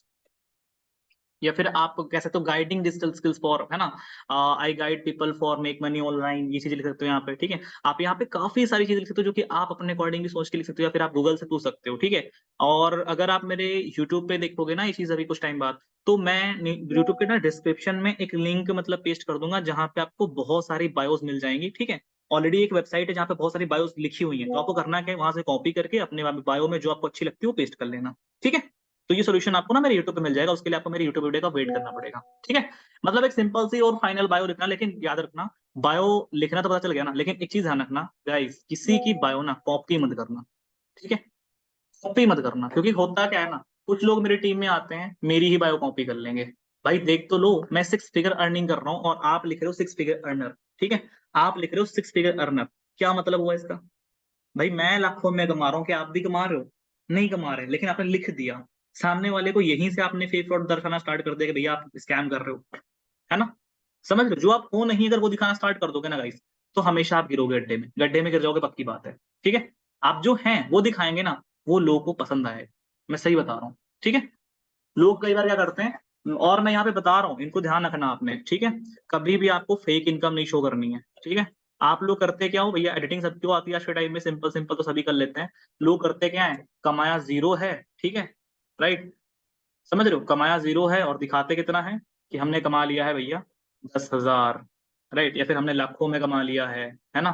या फिर आप कह सकते हो गाइडिंग डिजिटल स्किल्स फॉर, है ना, आई guide people for make money online, ये चीजें लिख सकते हो यहाँ पे, ठीक है। आप यहाँ पे काफी सारी चीजें लिख सकते हो जो कि आप अपने अकॉर्डिंग भी सोच के लिख सकते हो, या फिर आप गूगल से पूछ सकते हो, ठीक है। और अगर आप मेरे यूट्यूब पे देखोगे ना ये चीज अभी कुछ टाइम बाद, तो मैं यूट्यूब के ना डिस्क्रिप्शन में एक लिंक मतलब पेस्ट कर दूंगा, जहाँ पे आपको बहुत सारी बायोस मिल जाएंगी, ठीक है। ऑलरेडी एक वेबसाइट है जहाँ पे बहुत सारी बायोस लिखी हुई है, तो आपको करना क्या है, वहां से कॉपी करके अपने बायो में जो आपको अच्छी लगती है वो पेस्ट कर लेना, ठीक है। तो ये सोल्यूशन आपको ना मेरे यूट्यूब पे मिल जाएगा, उसके लिए आपको मेरे यूट्यूब वीडियो का वेट करना पड़ेगा, ठीक है। मतलब एक सिंपल सी और फाइनल बायो लिखना, लेकिन याद रखना, बायो लिखना तो पता चल गया ना, लेकिन एक चीज ध्यान रखना गाइस, किसी की बायो ना कॉपी मत करना, ठीक है। कॉपी मत करना, क्योंकि होता क्या है ना, कुछ लोग मेरी टीम में आते हैं, मेरी ही बायो कॉपी कर लेंगे। भाई देख तो लो, मैं 6 फिगर अर्निंग कर रहा हूँ और आप लिख रहे हो 6 फिगर अर्नर, ठीक है। आप लिख रहे हो 6 फिगर अर्नर, क्या मतलब हुआ इसका। भाई मैं लाखों में कमा रहा हूँ, क्या आप भी कमा रहे हो, नहीं कमा रहे, लेकिन आपने लिख दिया, सामने वाले को यहीं से आपने फेक फ्रॉड दर्शाना स्टार्ट कर दिया कि भैया आप स्कैम कर रहे हो, है ना। समझ लो, जो आप हो नहीं, अगर वो दिखाना स्टार्ट कर दोगे ना गाइस, तो हमेशा आप गिरोगे गड्ढे में, गड्ढे में गिर जाओगे, पक्की बात है, ठीक है। आप जो हैं वो दिखाएंगे ना, वो लोगों को पसंद आएगा, मैं सही बता रहा हूँ, ठीक है। लोग कई बार क्या करते हैं, और मैं यहाँ पे बता रहा हूँ, इनको ध्यान रखना आपने, ठीक है। कभी भी आपको फेक इनकम नहीं शो करनी है, ठीक है। आप लोग करते क्या हो भैया, एडिटिंग सब क्यों आती है आज के टाइम में, सिंपल सिंपल तो सभी कर लेते हैं। लोग करते क्या है, कमाया जीरो है, ठीक है, राइट। समझ रहे हो, कमाया जीरो है और दिखाते कितना है, कि हमने कमा लिया है भैया 10,000, राइट, या फिर हमने लाखों में कमा लिया है ना।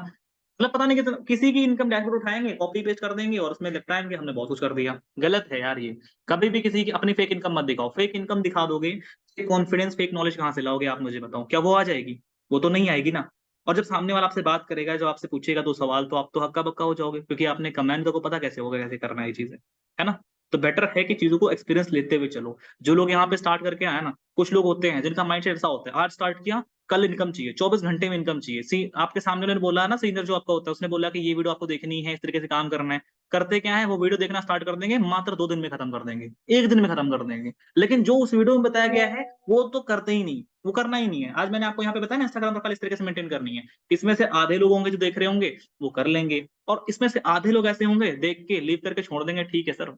मतलब पता नहीं कितना, किसी की इनकम डैशबोर्ड उठाएंगे, कॉपी पेस्ट कर देंगे और उसमें लटकाएंगे हमने बहुत कुछ कर दिया। गलत है यार ये। कभी भी किसी की अपनी फेक इनकम मत दिखाओ, फेक इनकम दिखा दोगे, कॉन्फिडेंस फेक नॉलेज कहाँ से लाओगे आप, मुझे बताओ, क्या वो आ जाएगी, वो तो नहीं आएगी ना। और जब सामने वाला आपसे बात करेगा, जो आपसे पूछेगा 2 सवाल, तो आप तो हक्का बक्का हो जाओगे, क्योंकि आपने कमेंट तो को पता कैसे होगा कैसे करना है ये चीजें, है ना। तो बेटर है कि चीजों को एक्सपीरियंस लेते हुए चलो। जो लोग यहाँ पे स्टार्ट करके आए ना, कुछ लोग होते हैं जिनका माइंडसेट ऐसा होता है, आज स्टार्ट किया, कल इनकम चाहिए, 24 घंटे में इनकम चाहिए। आपके सामने उन्होंने बोला है ना, सीनियर जो आपका होता है, उसने बोला कि ये वीडियो आपको देखनी है, इस तरीके से काम करना है। करते क्या है, वो वीडियो देखना स्टार्ट कर देंगे, मात्र 2 दिन में खत्म कर देंगे, 1 दिन में खत्म कर देंगे। लेकिन जो उस वीडियो में बताया गया है वो तो करते ही नहीं, वो करना ही नहीं है। आज मैंने आपको यहाँ पे बताया ना, इंस्टाग्राम प्रोफाइल इस तरीके से मेंटेन करनी है। इसमें से आधे लोग होंगे जो देख रहे होंगे, वो कर लेंगे, और इसमें से आधे लोग ऐसे होंगे देख के लीव करके छोड़ देंगे, ठीक है सर,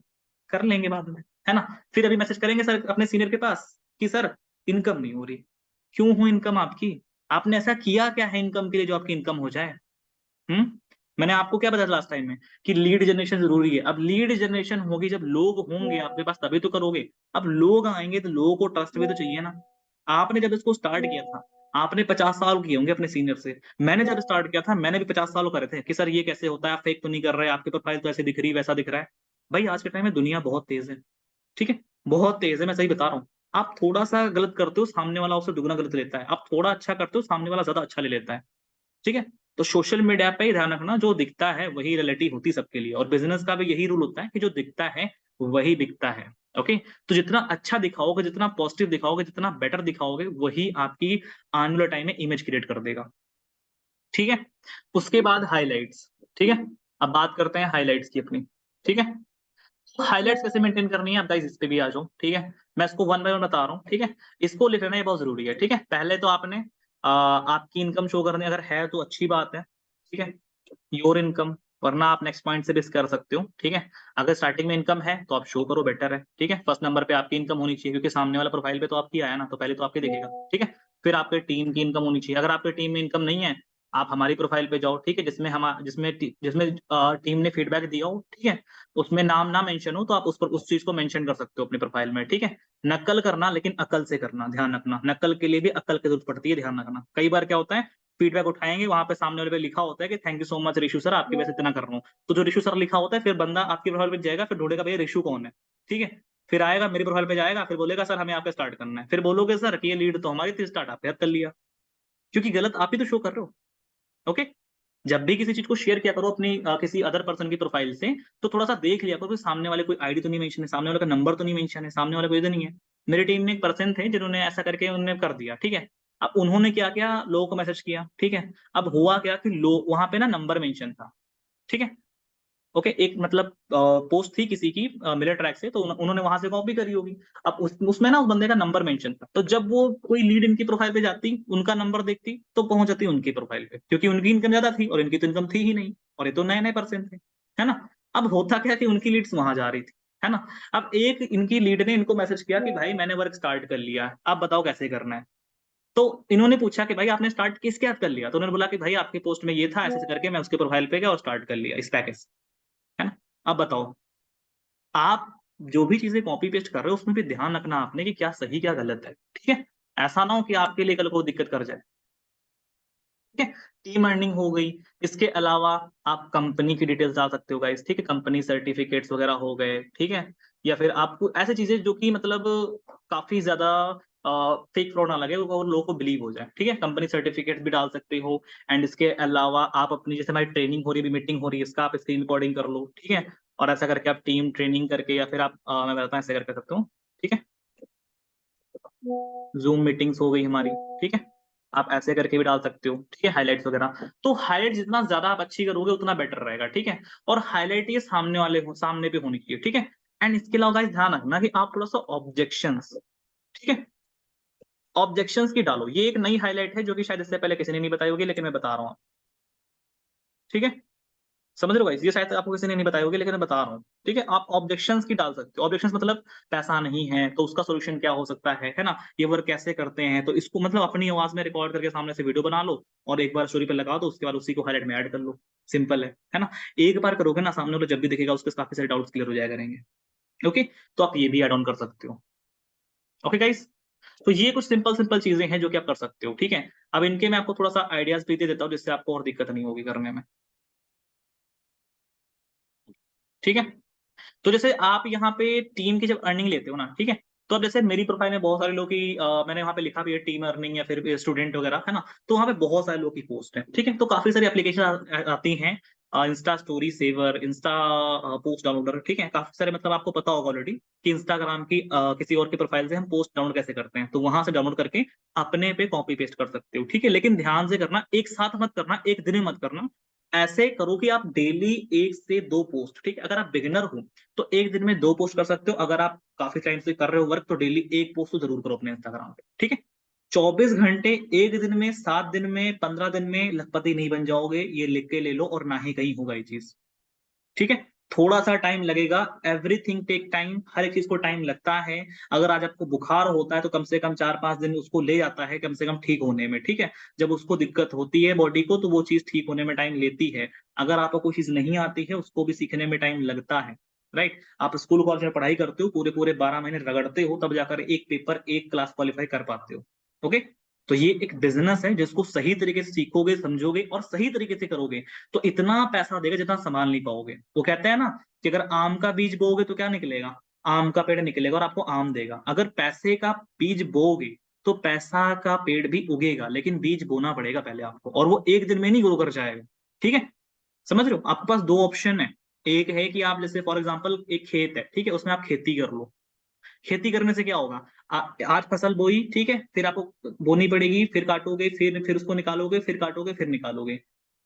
कर लेंगे बाद में, है ना। फिर अभी मैसेज करेंगे सर अपने सीनियर के पास कि सर इनकम नहीं हो रही। क्यों हो इनकम आपकी, आपने ऐसा किया क्या है इनकम के लिए जो आपकी इनकम हो जाए। हम्म। मैंने आपको क्या बताया लास्ट टाइम में, कि लीड जनरेशन जरूरी है। अब लीड जनरेशन होगी जब लोग होंगे आपके पास, तभी तो करोगे। अब लोग आएंगे तो लोगों को ट्रस्ट भी तो चाहिए ना। आपने जब इसको स्टार्ट किया था, आपने 50 साल किए होंगे अपने सीनियर से, मैंने जब स्टार्ट किया था मैंने भी 50 साल करे थे, कि सर ये कैसे होता है, आप फेक तो नहीं कर रहे, आपके प्रोफाइल तो ऐसे दिख रही वैसा दिख रहा है। भाई आज के टाइम में दुनिया बहुत तेज है, ठीक है, बहुत तेज है, मैं सही बता रहा हूँ। आप थोड़ा सा गलत करते हो, सामने वाला उससे दुगना गलत लेता है, आप थोड़ा अच्छा करते हो, सामने वाला ज्यादा अच्छा ले लेता है, ठीक है। तो सोशल मीडिया पे ही ध्यान रखना, जो दिखता है वही रियलिटी होती सबके लिए, और बिजनेस का भी यही रूल होता है कि जो दिखता है वही बिकता है। ओके, तो जितना अच्छा दिखाओगे, जितना पॉजिटिव दिखाओगे, जितना बेटर दिखाओगे, वही आपकी आने वाले टाइम में इमेज क्रिएट कर देगा। ठीक है, उसके बाद हाइलाइट्स। ठीक है, अब बात करते हैं हाइलाइट्स की अपनी। ठीक है, हाइलाइट्स कैसे मेंटेन करनी है, अब गाइस इस पे भी आ जाओ। ठीक है, मैं इसको वन बाय वन बता रहा हूँ। ठीक है, इसको लिख लेना ये बहुत जरूरी है। ठीक है, पहले तो आपने आपकी इनकम शो करनी अगर है तो अच्छी बात है। ठीक है, योर इनकम, वरना आप नेक्स्ट पॉइंट से भी कर सकते हो। ठीक है, अगर स्टार्टिंग में इनकम है तो आप शो करो, बेटर है। ठीक है, फर्स्ट नंबर पे आपकी इनकम होनी चाहिए, क्योंकि सामने वाला प्रोफाइल पे तो आपकी आया ना, तो पहले तो आपके दिखेगा। ठीक है, फिर आपके टीम की इनकम होनी चाहिए। अगर आपके टीम में इनकम नहीं है, आप हमारी प्रोफाइल पे जाओ। ठीक है, जिसमें टीम ने फीडबैक दिया हो। ठीक है, उसमें नाम ना मेंशन हो तो आप उस पर उस चीज को मेंशन कर सकते हो अपनी प्रोफाइल में। ठीक है, नकल करना लेकिन अकल से करना, ध्यान रखना, नकल के लिए भी अकल की जरूरत पड़ती है, ध्यान रखना। कई बार क्या होता है, फीडबैक उठाएंगे, वहां पे सामने वाले पे लिखा होता है कि thank you so much Rishu sir, आपकी वजह से इतना कर रहा हूँ। तो जो ऋषु सर लिखा होता है, फिर बंदा आपकी प्रोफाइल पे जाएगा, फिर ढूंढेगा भैया ऋषु कौन है। ठीक है, फिर आएगा मेरी प्रोफाइल पे जाएगा, फिर बोलेगा सर हमें आपका स्टार्ट करना है। फिर बोलोगे सर कि ये लीड तो हमारी थी, स्टार्ट आपने कर लिया, क्योंकि गलत आप ही तो शो कर रहे हो। ओके, जब भी किसी चीज को शेयर किया करो अपनी किसी अदर पर्सन की प्रोफाइल से, तो थोड़ा सा देख लिया करो कि सामने वाले कोई आईडी तो नहीं मेंशन है, सामने वाले का नंबर तो नहीं मेंशन है, सामने वाले कोई तो नहीं है। मेरी टीम में एक पर्सन थे जिन्होंने ऐसा करके उन्होंने कर दिया। ठीक है, अब उन्होंने क्या किया, लोगों को मैसेज किया। ठीक है, अब हुआ क्या कि लोग वहां पे ना नंबर मेंशन था। ठीक है, ओके, एक मतलब पोस्ट थी किसी की मिलर ट्रैक से, तो उन्होंने वहां से कॉपी करी होगी। अब उसमें ना उस बंदे का नंबर मेंशन था, तो जब वो कोई लीड इनकी प्रोफाइल पे जाती, उनका नंबर देखती, तो पहुंच जाती उनकी प्रोफाइल पे, क्योंकि उनकी इनकम ज्यादा थी और इनकी तो इनकम थी ही नहीं, और ये तो नए नए पर्सन थे, है ना। अब होता क्या कि उनकी लीड्स वहां जा रही थी, है ना। अब एक इनकी लीड ने इनको मैसेज किया कि भाई मैंने वर्क स्टार्ट कर लिया है, आप बताओ कैसे करना है। तो इन्होंने पूछा कि भाई आपने स्टार्ट किसके हाथ कर लिया, तो उन्होंने बोला कि भाई आपके पोस्ट में ये था, ऐसे ऐसे करके मैं उसके प्रोफाइल पे गया और स्टार्ट कर लिया इस पैकेज, है ना। अब बताओ, आप जो भी चीजें कॉपी पेस्ट कर रहे हो उसमें भी ध्यान रखना आपने कि क्या सही क्या गलत है। ठीक है, ऐसा ना हो कि आपके लिए कल को दिक्कत कर जाए। ठीक है, टीम अर्निंग हो गई। इसके अलावा आप कंपनी की डिटेल्स डाल सकते हो गाइस। ठीक है, कंपनी सर्टिफिकेट्स वगैरह हो गए। ठीक है, या फिर आपको ऐसी चीजें जो कि मतलब काफी ज्यादा फेक फ्रॉड ना लगे और लोगों को बिलीव हो जाए। ठीक है, कंपनी सर्टिफिकेट भी डाल सकते हो। एंड इसके अलावा आप अपनी, जैसे हमारी ट्रेनिंग हो रही है, मीटिंग हो रही है, इसका आप स्क्रीन रिकॉर्डिंग कर लो। ठीक है, और ऐसा करके आप टीम ट्रेनिंग करके, या फिर आप मैं बताता हूँ ऐसे करके सकते हो। ठीक है, जूम मीटिंग्स हो गई हमारी। ठीक है, आप ऐसे करके भी डाल सकते हो। ठीक है, हाइलाइट्स वगैरह, तो हाइलाइट जितना ज्यादा आप अच्छी करोगे उतना बेटर रहेगा। ठीक है, और हाईलाइट ये सामने पे होनी चाहिए। ठीक है, एंड इसके अलावा guys ध्यान रखना कि आप थोड़ा सा ऑब्जेक्शंस, ठीक है, ऑब्जेक्शंस की डालो। ये एक नई हाईलाइट है जो कि शायद इससे पहले किसी ने नहीं बताई होगी, लेकिन मैं बता रहा हूँ। ठीक है, समझ रहे हो गाइस, ये शायद आपको किसी ने नहीं बताई होगी, लेकिन मैं बता रहा हूँ। ठीक है, आप ऑब्जेक्शंस की डाल सकते हो। ऑब्जेक्शंस मतलब पैसा नहीं है तो उसका सोल्यूशन क्या हो सकता है ना, ये वर्क कैसे करते हैं, तो इसको मतलब अपनी आवाज में रिकॉर्ड करके सामने से वीडियो बना लो और एक बार स्टोरी पे लगा दो, उसके बाद उसी को हाईलाइट में ऐड कर लो। सिंपल है ना। एक बार करोगे ना, सामने वाला जब भी देखेगा उसके काफी सारे डाउट्स क्लियर हो जाया करेंगे। ओके, तो आप ये भी ऐड ऑन कर सकते हो। ओके गाइस, तो ये कुछ सिंपल सिंपल चीजें हैं जो कि आप कर सकते हो। ठीक है, अब इनके मैं आपको थोड़ा सा आइडियाज भी दे देता हूँ जिससे आपको और दिक्कत नहीं होगी करने में। ठीक है, तो जैसे आप यहाँ पे टीम की जब अर्निंग लेते हो ना, ठीक है, तो अब जैसे मेरी प्रोफाइल में बहुत सारे लोग की मैंने वहाँ पे लिखा भी है टीम अर्निंग या फिर स्टूडेंट वगैरह, है ना। तो वहाँ पे बहुत सारे लोग की पोस्ट है। ठीक है, तो काफी सारी एप्लीकेशन आती हैं, insta story saver, insta post downloader. ठीक है, काफी सारे, मतलब आपको पता होगा ऑलरेडी कि इंस्टाग्राम की किसी और की प्रोफाइल से हम पोस्ट डाउनलोड कैसे करते हैं, तो वहां से डाउनलोड करके अपने पे कॉपी पेस्ट कर सकते हो। ठीक है, लेकिन ध्यान से करना, एक साथ मत करना, एक दिन में मत करना। ऐसे करो कि आप डेली 1 से 2 पोस्ट, ठीक है, अगर आप बिगिनर हो तो एक दिन में 2 पोस्ट कर सकते हो। अगर आप काफी टाइम से कर रहे हो वर्क तो डेली 1 पोस्ट तो जरूर करो अपने इंस्टाग्राम पे। ठीक है, 24 घंटे, एक दिन में, 7 दिन में, 15 दिन में लखपति नहीं बन जाओगे, ये लिख के ले लो, और ना ही कहीं होगा ये चीज। ठीक है, थोड़ा सा टाइम लगेगा, एवरीथिंग टेक टाइम, हर एक चीज को टाइम लगता है। अगर आज आपको बुखार होता है तो कम से कम 4-5 दिन उसको ले जाता है कम से कम ठीक होने में। ठीक है, जब उसको दिक्कत होती है बॉडी को तो वो चीज ठीक होने में टाइम लेती है। अगर आपको कोई चीज नहीं आती है उसको भी सीखने में टाइम लगता है। राइट, आप स्कूल कॉलेज में पढ़ाई करते हो, पूरे पूरे 12 महीने रगड़ते हो, तब जाकर एक पेपर, एक क्लास क्वालिफाई कर पाते हो। ओके, तो ये एक बिजनेस है जिसको सही तरीके से सीखोगे, समझोगे और सही तरीके से करोगे तो इतना पैसा देगा जितना संभाल नहीं पाओगे। वो कहते हैं ना कि अगर आम का बीज बोओगे तो क्या निकलेगा, आम का पेड़ निकलेगा और आपको आम देगा। अगर पैसे का बीज बोओगे तो पैसा का पेड़ भी उगेगा, लेकिन बीज बोना पड़ेगा पहले आपको, और वो एक दिन में नहीं ग्रो कर जाएगा। ठीक है, समझ रहे हो? आपके पास दो ऑप्शन है। एक है कि आप जैसे फॉर एग्जांपल एक खेत है, ठीक है, उसमें आप खेती कर लो। खेती करने से क्या होगा, आज फसल बोई, ठीक है, फिर आपको बोनी पड़ेगी, फिर काटोगे, फिर उसको निकालोगे, फिर काटोगे, फिर निकालोगे।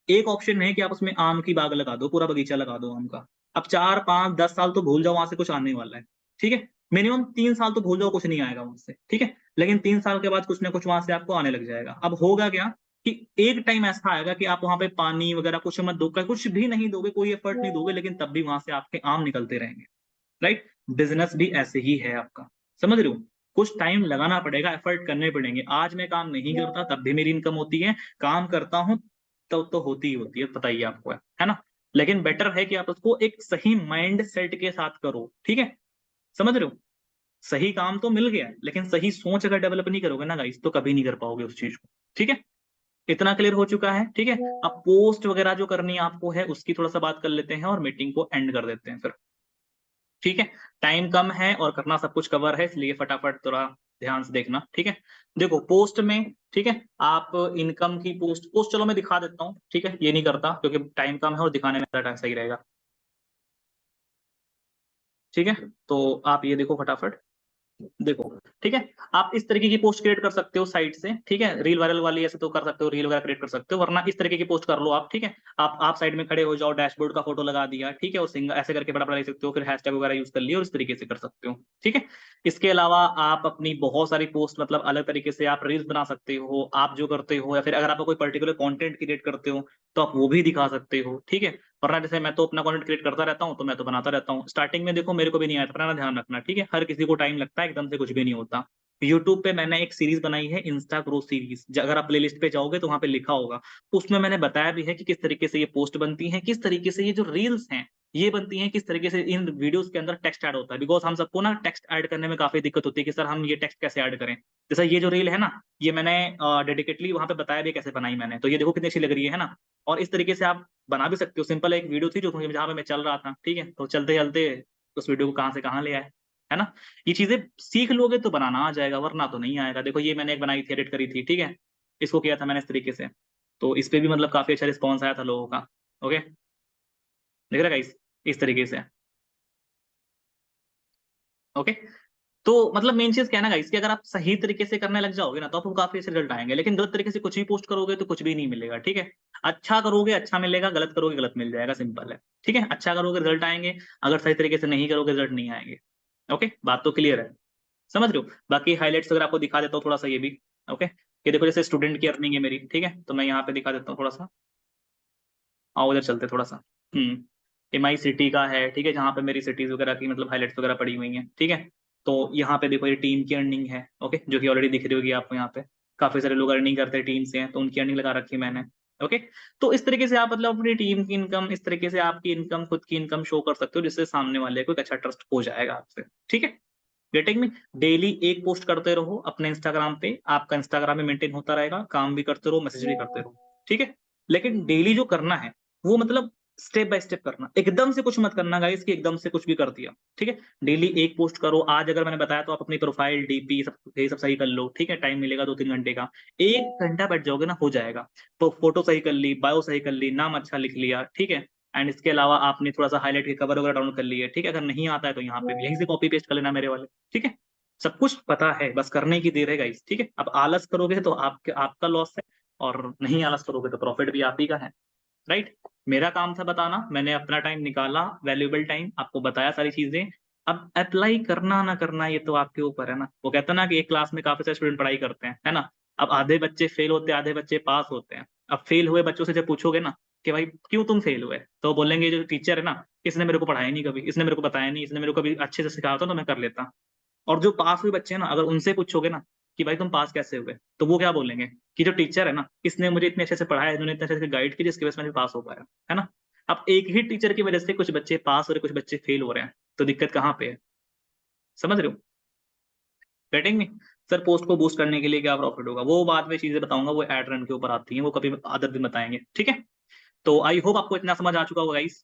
एक ऑप्शन है कि आप उसमें आम की बाग लगा दो, पूरा बगीचा लगा दो आम का। अब 4 5 10 साल तो भूल जाओ वहां से कुछ आने वाला है। ठीक है, मिनिमम 3 साल तो भूल जाओ कुछ नहीं आएगा वहां से। ठीक है, लेकिन 3 साल के बाद कुछ ना कुछ वहां से आपको आने लग जाएगा। अब होगा क्या कि एक टाइम ऐसा आएगा कि आप वहां पे पानी वगैरह कुछ मत दो, कुछ भी नहीं दोगे, कोई एफर्ट नहीं दोगे, लेकिन तब भी वहां से आपके आम निकलते रहेंगे। राइट, बिजनेस भी ऐसे ही है आपका। समझ रहे हो? कुछ टाइम लगाना पड़ेगा, एफर्ट करने पड़ेंगे। आज मैं काम नहीं करता तब भी मेरी इनकम होती है, काम करता हूं तो होती ही होती है, पता ही आपको है ना। लेकिन बेटर है कि आप उसको एक सही माइंड सेट के साथ करो। ठीक है, समझ रहे हो? सही काम तो मिल गया है, लेकिन सही सोच अगर डेवलप नहीं करोगे ना गाइस, तो कभी नहीं कर पाओगे उस चीज को। ठीक है, इतना क्लियर हो चुका है? ठीक है, अब पोस्ट वगैरह जो करनी आपको है उसकी थोड़ा सा बात कर लेते हैं और मीटिंग को एंड कर देते हैं फिर। ठीक है, टाइम कम है और करना सब कुछ कवर है, इसलिए फटाफट थोड़ा ध्यान से देखना। ठीक है, देखो पोस्ट में, ठीक है, आप इनकम की पोस्ट पोस्ट चलो मैं दिखा देता हूँ। ठीक है, ये नहीं करता क्योंकि टाइम कम है और दिखाने में टाइम सही रहेगा। ठीक है, तो आप ये देखो फटाफट, देखो। ठीक है, आप इस तरीके की पोस्ट क्रिएट कर सकते हो साइट से। ठीक है, रील वायरल वाली ऐसे तो कर सकते हो, रील वगैरह क्रिएट कर सकते हो, वरना इस तरीके की पोस्ट कर लो आप। ठीक है, आप साइड में खड़े हो जाओ, डैशबोर्ड का फोटो लगा दिया, ठीक है, और सिंगल ऐसे करके बड़ा बड़ा लिख सकते हो, फिर हैशटैग वगैरह यूज कर लिया, और इस तरीके से कर सकते हो। ठीक है, इसके अलावा आप अपनी बहुत सारी पोस्ट मतलब अलग तरीके से आप रील्स बना सकते हो, आप जो करते हो, या फिर अगर आप कोई पर्टिकुलर कंटेंट क्रिएट करते हो तो आप वो भी दिखा सकते हो। ठीक है, वरना जैसे मैं तो अपना कंटेंट क्रिएट करता रहता हूँ, तो मैं तो बनाता रहता हूँ। स्टार्टिंग में देखो मेरे को भी नहीं आया था, अपना ध्यान रखना। ठीक है, हर किसी को टाइम लगता है, एकदम से कुछ भी नहीं होता। यूट्यूब पे मैंने एक सीरीज बनाई है, इंस्टा ग्रो सीरीज, अगर आप प्लेलिस्ट पे जाओगे तो वहां पे लिखा होगा। उसमें मैंने बताया भी है कि किस तरीके से ये पोस्ट बनती है, किस तरीके से ये जो रील्स हैं ये बनती हैं, किस तरीके से इन वीडियोस के अंदर टेक्स्ट ऐड होता है। बिकॉज हम सबको ना टेक्स्ट ऐड करने में काफी दिक्कत होती है कि सर हम ये टेक्स्ट कैसे ऐड करें। जैसा ये जो रील है ना, ये मैंने डेडिकेटली वहां पे बताया भी कैसे बनाई मैंने, तो ये देखो कितनी अच्छी लग रही है ना। और इस तरीके से आप बना भी सकते हो। सिंपल एक वीडियो थी जो जहाँ पे मैं चल रहा था, ठीक है, तो चलते चलते उस वीडियो को कहाँ से कहाँ ले आए, है ना। ये चीजें सीख लोगे तो बनाना आ जाएगा, वरना तो नहीं आएगा। देखो ये मैंने एक बनाई थी, एडिट करी थी, ठीक है, इसको किया था मैंने इस तरीके से, तो इस पे भी मतलब काफी अच्छा रिस्पॉन्स आया था लोगों का। ओके, देख रहे इस तरीके से। ओके, तो मतलब मेन चीज क्या है ना गाइस, कि अगर आप सही तरीके से करने लग जाओगे ना तो आपको काफी अच्छे रिजल्ट आएंगे, लेकिन गलत तरीके से कुछ भी पोस्ट करोगे तो कुछ भी नहीं मिलेगा। ठीक है, अच्छा करोगे अच्छा मिलेगा, गलत करोगे गलत मिल जाएगा, सिंपल है। ठीक है, अच्छा करोगे रिजल्ट आएंगे, अगर सही तरीके से नहीं करोगे रिजल्ट नहीं आएंगे। ओके, बात तो क्लियर है, समझ रहे हो? बाकी हाईलाइट्स अगर आपको दिखा देता हूँ थोड़ा सा ये भी। ओके, ये देखो जैसे स्टूडेंट की अर्निंग है मेरी, ठीक है, तो मैं यहाँ पे दिखा देता हूँ थोड़ा सा। आओ उधर चलते थोड़ा सा। MI सिटी का है, ठीक है, जहाँ पे मेरी सिटीज वगैरह की मतलब हाईलाइट्स वगैरह पड़ी हुई हैं। ठीक है, तो यहाँ पे देखो ये टीम की अर्निंग है, ओके, जो कि ऑलरेडी दिख रही होगी आपको। यहाँ पे काफी सारे लोग अर्निंग करते हैं टीम से हैं, तो उनकी अर्निंग लगा रखी है मैंने। ओके, तो इस तरीके से आप मतलब अपनी टीम की इनकम, इस तरीके से आपकी इनकम, खुद की इनकम शो कर सकते हो, जिससे सामने वाले को एक अच्छा ट्रस्ट हो जाएगा आपसे। ठीक है, गेटिंग में डेली एक पोस्ट करते रहो अपने इंस्टाग्राम पे, आपका इंस्टाग्राम में मेंटेन होता रहेगा, काम भी करते रहो, मैसेज भी करते रहो। ठीक है, लेकिन डेली जो करना है वो मतलब स्टेप बाय स्टेप करना, एकदम से कुछ मत करना गाइस कि एकदम से कुछ भी कर दिया। ठीक है, डेली एक पोस्ट करो। आज अगर मैंने बताया तो आप अपनी प्रोफाइल डीपी सब ये सब सही कर लो। ठीक है, टाइम मिलेगा 2 3 घंटे का, 1 घंटा बैठ जाओगे ना हो जाएगा। तो फोटो सही कर ली, बायो सही कर ली, नाम अच्छा लिख लिया, ठीक है, एंड इसके अलावा आपने थोड़ा सा हाईलाइट के कवर वगैरह डाउनलोड कर लिए। ठीक है, अगर नहीं आता है तो यहाँ पे भी यहीं से कॉपी पेस्ट कर लेना मेरे वाले। ठीक है, सब कुछ पता है, बस करने की देर है गाइस। ठीक है, अब आलस करोगे तो आपका लॉस है, और नहीं आलस करोगे तो प्रॉफिट भी आप ही का है। राइट, मेरा काम था बताना, मैंने अपना टाइम निकाला, वैल्यूएबल टाइम, आपको बताया सारी चीजें। अब अप्लाई करना ना करना ये तो आपके ऊपर है ना। वो कहते हैं ना कि एक क्लास में काफी सारे स्टूडेंट पढ़ाई करते हैं, है ना। अब आधे बच्चे फेल होते हैं, आधे बच्चे पास होते हैं। अब फेल हुए बच्चों से जब पूछोगे ना कि भाई क्यों तुम फेल हुए, तो वो बोलेंगे जो टीचर है ना, इसने मेरे को पढ़ाया नहीं कभी, इसने मेरे को बताया नहीं, इसने मेरे को कभी अच्छे से सिखाया होता तो मैं कर लेता। और जो पास हुए बच्चे हैं ना, अगर उनसे पूछोगे ना कि भाई तुम पास कैसे हुए, तो वो क्या बोलेंगे कि जो टीचर है ना, इसने मुझे इतने अच्छे से पढ़ाया, इन्होंने इतने अच्छे से गाइड किया, जिसकी वजह से मैं पास हो पाया, है ना। अब एक ही टीचर की वजह से कुछ बच्चे पास हो रहे, कुछ बच्चे फेल हो रहे हैं, तो दिक्कत कहाँ पे है, समझ रहे हो? Getting me? सर पोस्ट को बूस्ट करने के लिए क्या प्रॉफिट होगा, वो बाद में चीजें बताऊंगा, वो एड रन के ऊपर आती हैं, वो कभी अदर दिन बताएंगे। ठीक है, तो आई होप आपको इतना समझ आ चुका होगा गाइस।